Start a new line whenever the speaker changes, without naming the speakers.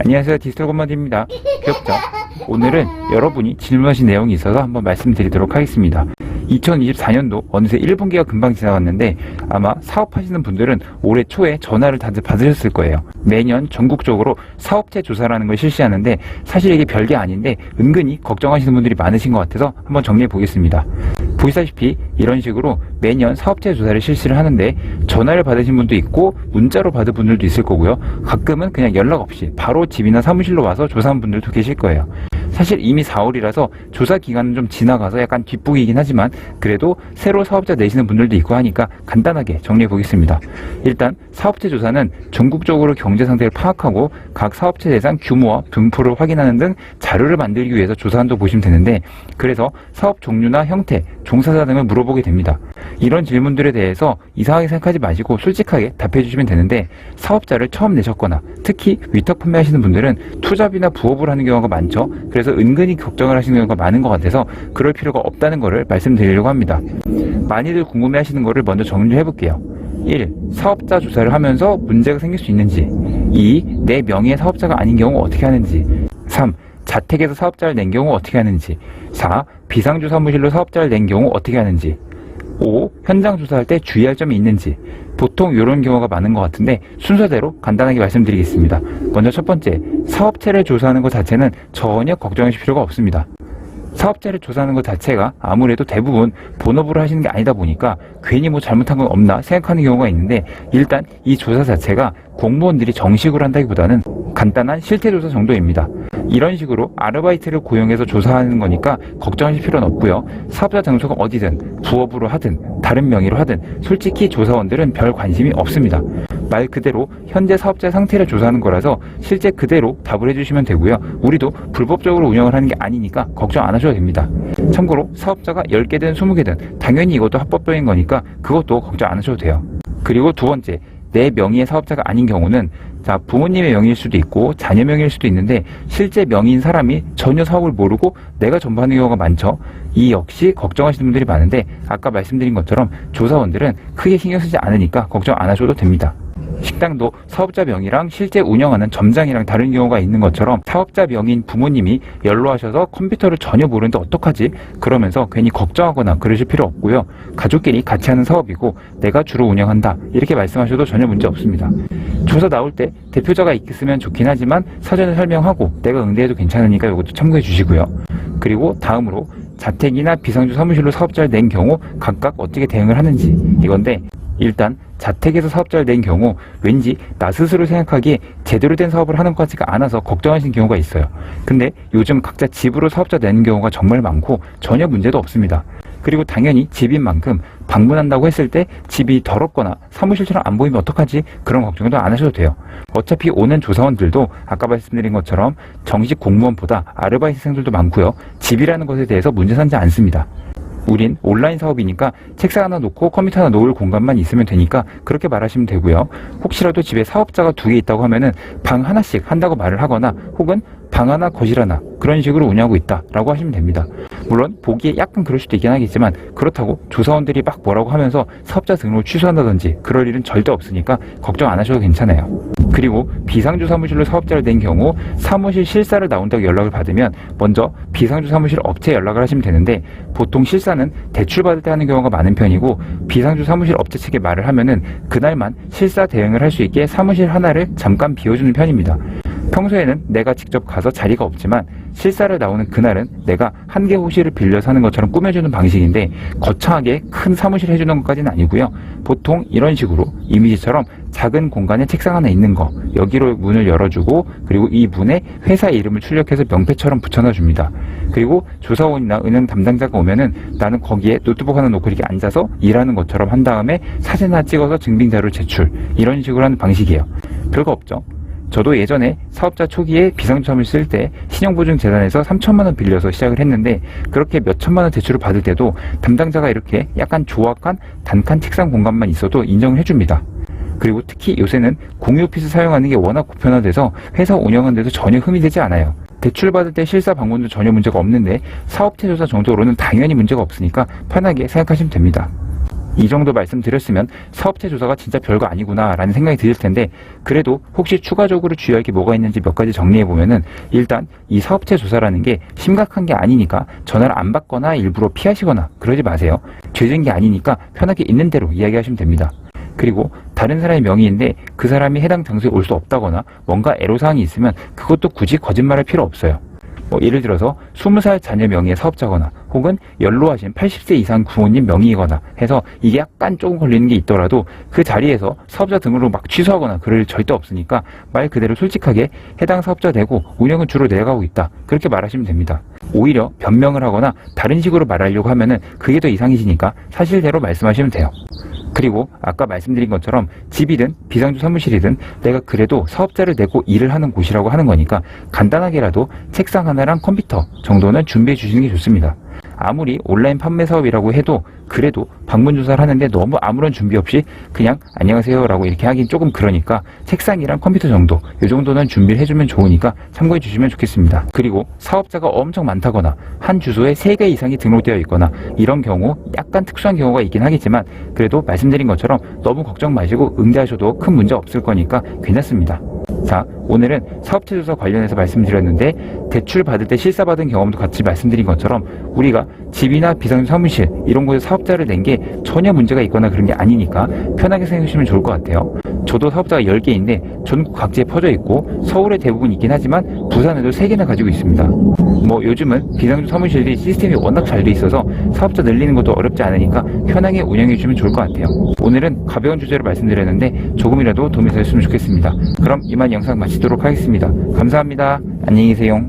안녕하세요, 디지털 건마디입니다. 귀엽죠? 오늘은 여러분이 질문하신 내용이 있어서 한번 말씀드리도록 하겠습니다. 2024년도 어느새 1분기가 금방 지나갔는데 아마 사업하시는 분들은 올해 초에 전화를 다들 받으셨을 거예요. 매년 전국적으로 사업체 조사라는 걸 실시하는데 사실 이게 별게 아닌데 은근히 걱정하시는 분들이 많으신 것 같아서 한번 정리해 보겠습니다. 보시다시피 이런 식으로 매년 사업체 조사를 실시를 하는데 전화를 받으신 분도 있고 문자로 받은 분들도 있을 거고요. 가끔은 그냥 연락 없이 바로 집이나 사무실로 와서 조사한 분들도 계실 거예요. 사실 이미 4월이라서 조사 기간은 좀 지나가서 약간 뒷북이긴 하지만 그래도 새로 사업자 내시는 분들도 있고 하니까 간단하게 정리해 보겠습니다. 일단 사업체 조사는 전국적으로 경제 상태를 파악하고 각 사업체 대상 규모와 분포를 확인하는 등 자료를 만들기 위해서 조사한다고 보시면 되는데, 그래서 사업 종류나 형태, 종사자 등을 물어보게 됩니다. 이런 질문들에 대해서 이상하게 생각하지 마시고 솔직하게 답해 주시면 되는데, 사업자를 처음 내셨거나 특히 위탁 판매하시는 분들은 투잡이나 부업을 하는 경우가 많죠. 그래서 은근히 걱정을 하시는 경우가 많은 것 같아서 그럴 필요가 없다는 것을 말씀드리려고 합니다. 많이들 궁금해 하시는 것을 먼저 정리해 볼게요. 1. 사업자 조사를 하면서 문제가 생길 수 있는지. 2. 내 명의의 사업자가 아닌 경우 어떻게 하는지. 3. 자택에서 사업자를 낸 경우 어떻게 하는지. 4. 비상주 사무실로 사업자를 낸 경우 어떻게 하는지. 5. 현장 조사할 때 주의할 점이 있는지. 보통 이런 경우가 많은 것 같은데 순서대로 간단하게 말씀드리겠습니다. 먼저 첫 번째, 사업체를 조사하는 것 자체는 전혀 걱정하실 필요가 없습니다. 사업체를 조사하는 것 자체가 아무래도 대부분 본업으로 하시는 게 아니다 보니까 괜히 뭐 잘못한 건 없나 생각하는 경우가 있는데, 일단 이 조사 자체가 공무원들이 정식으로 한다기보다는 간단한 실태조사 정도입니다. 이런 식으로 아르바이트를 고용해서 조사하는 거니까 걱정하실 필요는 없고요. 사업자 장소가 어디든 부업으로 하든 다른 명의로 하든 솔직히 조사원들은 별 관심이 없습니다. 말 그대로 현재 사업자 상태를 조사하는 거라서 실제 그대로 답을 해주시면 되고요. 우리도 불법적으로 운영을 하는 게 아니니까 걱정 안 하셔도 됩니다. 참고로 사업자가 10개든 20개든 당연히 이것도 합법적인 거니까 그것도 걱정 안 하셔도 돼요. 그리고 두 번째, 내 명의의 사업자가 아닌 경우는 부모님의 명의일 수도 있고 자녀 명의일 수도 있는데 실제 명의인 사람이 전혀 사업을 모르고 내가 전부하는 경우가 많죠. 이 역시 걱정하시는 분들이 많은데 아까 말씀드린 것처럼 조사원들은 크게 신경 쓰지 않으니까 걱정 안 하셔도 됩니다. 식당도 사업자 명의랑 실제 운영하는 점장이랑 다른 경우가 있는 것처럼 사업자 명의인 부모님이 연로하셔서 컴퓨터를 전혀 모르는데 어떡하지? 그러면서 괜히 걱정하거나 그러실 필요 없고요. 가족끼리 같이 하는 사업이고 내가 주로 운영한다 이렇게 말씀하셔도 전혀 문제 없습니다. 조사 나올 때 대표자가 있으면 좋긴 하지만 사전에 설명하고 내가 응대해도 괜찮으니까 이것도 참고해 주시고요. 그리고 다음으로 자택이나 비상주 사무실로 사업자를 낸 경우 각각 어떻게 대응을 하는지 이건데, 일단 자택에서 사업자를 낸 경우 왠지 나 스스로 생각하기에 제대로 된 사업을 하는 것 같지가 않아서 걱정하시는 경우가 있어요. 근데 요즘 각자 집으로 사업자 내는 경우가 정말 많고 전혀 문제도 없습니다. 그리고 당연히 집인 만큼 방문한다고 했을 때 집이 더럽거나 사무실처럼 안 보이면 어떡하지? 그런 걱정도 안 하셔도 돼요. 어차피 오는 조사원들도 아까 말씀드린 것처럼 정식 공무원보다 아르바이트생들도 많고요. 집이라는 것에 대해서 문제 삼지 않습니다. 우린 온라인 사업이니까 책상 하나 놓고 컴퓨터 하나 놓을 공간만 있으면 되니까 그렇게 말하시면 되고요. 혹시라도 집에 사업자가 2개 있다고 하면은 방 하나씩 한다고 말을 하거나 혹은 방 하나 거실 하나 그런 식으로 운영하고 있다 라고 하시면 됩니다. 물론 보기에 약간 그럴 수도 있긴 하겠지만 그렇다고 조사원들이 막 뭐라고 하면서 사업자 등록을 취소한다든지 그럴 일은 절대 없으니까 걱정 안 하셔도 괜찮아요. 그리고 비상주 사무실로 사업자를 낸 경우 사무실 실사를 나온다고 연락을 받으면 먼저 비상주 사무실 업체에 연락을 하시면 되는데, 보통 실사는 대출받을 때 하는 경우가 많은 편이고 비상주 사무실 업체 측에 말을 하면은 그날만 실사 대응을 할 수 있게 사무실 하나를 잠깐 비워주는 편입니다. 평소에는 내가 직접 가서 자리가 없지만 실사를 나오는 그날은 내가 한 개 호실을 빌려서 하는 것처럼 꾸며주는 방식인데 거창하게 큰 사무실 해주는 것까지는 아니고요. 보통 이런 식으로 이미지처럼 작은 공간에 책상 하나 있는 거, 여기로 문을 열어주고 그리고 이 문에 회사 이름을 출력해서 명패처럼 붙여놔 줍니다. 그리고 조사원이나 은행 담당자가 오면은 나는 거기에 노트북 하나 놓고 이렇게 앉아서 일하는 것처럼 한 다음에 사진 하나 찍어서 증빙자료 제출, 이런 식으로 하는 방식이에요. 별거 없죠. 저도 예전에 사업자 초기에 비상주사무실 쓸 때 신용보증재단에서 3천만 원 빌려서 시작을 했는데 그렇게 몇 천만 원 대출을 받을 때도 담당자가 이렇게 약간 조악한 단칸 책상 공간만 있어도 인정을 해줍니다. 그리고 특히 요새는 공유 오피스 사용하는 게 워낙 보편화돼서 회사 운영하는 데도 전혀 흠이 되지 않아요. 대출 받을 때 실사 방문도 전혀 문제가 없는데 사업체 조사 정도로는 당연히 문제가 없으니까 편하게 생각하시면 됩니다. 이 정도 말씀드렸으면 사업체 조사가 진짜 별거 아니구나 라는 생각이 드실 텐데, 그래도 혹시 추가적으로 주의할 게 뭐가 있는지 몇 가지 정리해보면은, 일단 이 사업체 조사라는 게 심각한 게 아니니까 전화를 안 받거나 일부러 피하시거나 그러지 마세요. 죄진 게 아니니까 편하게 있는 대로 이야기하시면 됩니다. 그리고 다른 사람의 명의인데 그 사람이 해당 장소에 올 수 없다거나 뭔가 애로사항이 있으면 그것도 굳이 거짓말할 필요 없어요. 예를 들어서 20살 자녀 명의의 사업자거나 혹은 연로하신 80세 이상 부모님 명의이거나 해서 이게 약간 조금 걸리는 게 있더라도 그 자리에서 사업자 등으로 막 취소하거나 그럴 절대 없으니까 말 그대로 솔직하게 해당 사업자 되고 운영은 주로 내가 하고 있다, 그렇게 말하시면 됩니다. 오히려 변명을 하거나 다른 식으로 말하려고 하면은 그게 더 이상해지니까 사실대로 말씀하시면 돼요. 그리고 아까 말씀드린 것처럼 집이든 비상주 사무실이든 내가 그래도 사업자를 내고 일을 하는 곳이라고 하는 거니까 간단하게라도 책상 하나랑 컴퓨터 정도는 준비해 주시는 게 좋습니다. 아무리 온라인 판매 사업이라고 해도 그래도 방문 조사를 하는데 너무 아무런 준비 없이 그냥 안녕하세요 라고 이렇게 하긴 조금 그러니까 책상이랑 컴퓨터 정도, 이 정도는 준비를 해주면 좋으니까 참고해 주시면 좋겠습니다. 그리고 사업자가 엄청 많다거나 한 주소에 3개 이상이 등록되어 있거나 이런 경우 약간 특수한 경우가 있긴 하겠지만, 그래도 말씀드린 것처럼 너무 걱정 마시고 응대하셔도 큰 문제 없을 거니까 괜찮습니다. 자, 오늘은 사업체 조사 관련해서 말씀드렸는데, 대출 받을 때 실사받은 경험도 같이 말씀드린 것처럼 우리가 집이나 비상주 사무실 이런 곳에 사업자를 낸 게 전혀 문제가 있거나 그런 게 아니니까 편하게 생각하시면 좋을 것 같아요. 저도 사업자가 10개인데 전국 각지에 퍼져 있고 서울에 대부분 있긴 하지만 부산에도 3개나 가지고 있습니다. 요즘은 비상주 사무실이 시스템이 워낙 잘 돼 있어서 사업자 늘리는 것도 어렵지 않으니까 편하게 운영해 주면 좋을 것 같아요. 오늘은 가벼운 주제로 말씀드렸는데 조금이라도 도움이 되셨으면 좋겠습니다. 그럼 이만 영상 마치도록 하겠습니다. 감사합니다. 안녕히 계세요.